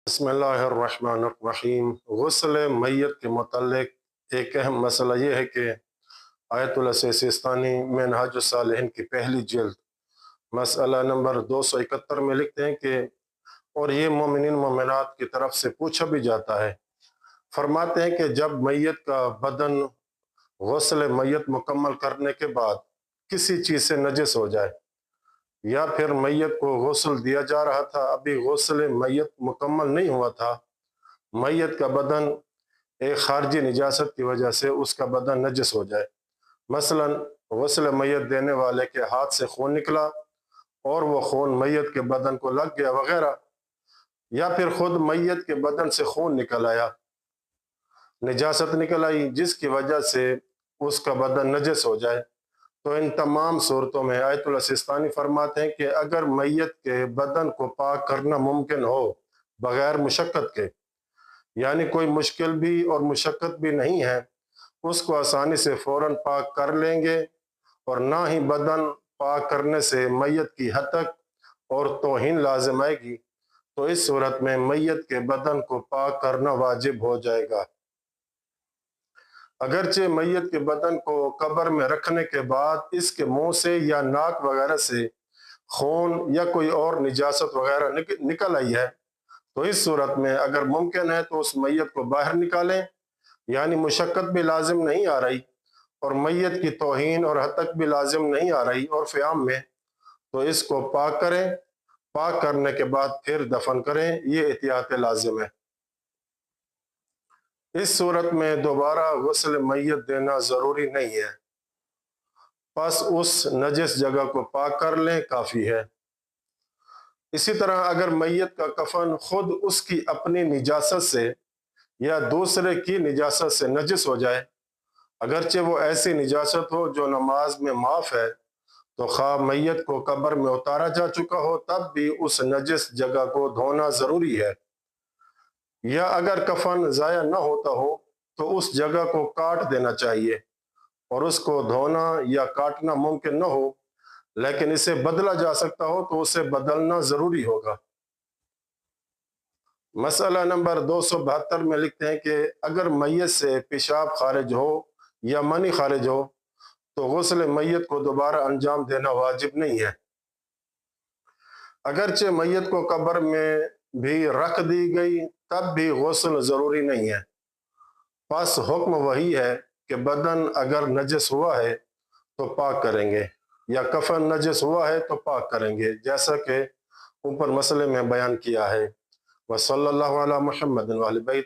बिस्मिल्लाहिर्रहमानिर्रहीम। गुस्ल मैयत के मुतल्लिक एक अहम मसला ये है कि आयतुल सिस्तानी मिनहाजुस सालिहीन की पहली जिल्द मसला नंबर 271 में लिखते हैं कि और ये मोमिनीन मोमिनात की तरफ से पूछा भी जाता है। फरमाते हैं कि जब मैयत का बदन गुस्ल मैयत मुकम्मल करने के बाद किसी चीज़ से नजस हो जाए या फिर मैयत को गुस्ल दिया जा रहा था, अभी गुस्ल मैयत मुकम्मल नहीं हुआ था, मैयत का बदन एक खारजी निजासत की वजह से उसका बदन नजस हो जाए, मसलन गुस्ल मैयत देने वाले के हाथ से खून निकला और वो खून मैयत के बदन को लग गया वगैरह, या फिर खुद मैयत के बदन से खून निकल आया, निजासत निकल आई जिसकी वजह से उसका बदन नजस हो जाए, तो इन तमाम सूरतों में आयतुल सिस्तानी फरमाते हैं कि अगर मैयत के बदन को पाक करना मुमकिन हो बगैर मुशक्क़त के, यानी कोई मुश्किल भी और मुशक्क़त भी नहीं है, उसको आसानी से फ़ौरन पाक कर लेंगे और ना ही बदन पाक करने से मैयत की हतक और तौहीन लाजिम आएगी, तो इस सूरत में मैयत के बदन को पाक करना वाजिब हो जाएगा। अगरचे मैयत के बदन को कब्र में रखने के बाद इसके मुंह से या नाक वगैरह से खून या कोई और निजासत वगैरह निकल आई है, तो इस सूरत में अगर मुमकिन है तो उस मैयत को बाहर निकालें, यानी मुशक्क़त भी लाजिम नहीं आ रही और मैयत की तौहीन और हतक भी लाजिम नहीं आ रही और फ़याम में, तो इसको पाक करें, पाक करने के बाद फिर दफन करें, ये एहतियात लाजिम है। इस सूरत में दोबारा गुस्ल मैयत देना ज़रूरी नहीं है, बस उस नजस जगह को पाक कर लें काफ़ी है। इसी तरह अगर मैयत का कफन खुद उसकी अपनी निजासत से या दूसरे की निजासत से नजस हो जाए, अगरचे वो ऐसी निजासत हो जो नमाज में माफ़ है, तो खा मैयत को कब्र में उतारा जा चुका हो तब भी उस नजस जगह को धोना ज़रूरी है, या अगर कफन ज़ाया न होता हो तो उस जगह को काट देना चाहिए और उसको धोना या काटना मुमकिन न हो लेकिन इसे बदला जा सकता हो तो उसे बदलना ज़रूरी होगा। मसला नंबर 272 में लिखते हैं कि अगर मैयत से पेशाब खारिज हो या मनी खारिज हो तो गुस्ल मैयत को दोबारा अंजाम देना वाजिब नहीं है। अगरचे मैयत को कब्र में भी रख दी गई तब भी गुस्ल ज़रूरी नहीं है, बस हुक्म वही है कि बदन अगर नजस हुआ है तो पाक करेंगे या कफन नजस हुआ है तो पाक करेंगे, जैसा कि ऊपर मसले में बयान किया है। वसल्लल्लाहु अला मुहम्मद व अहले बैत।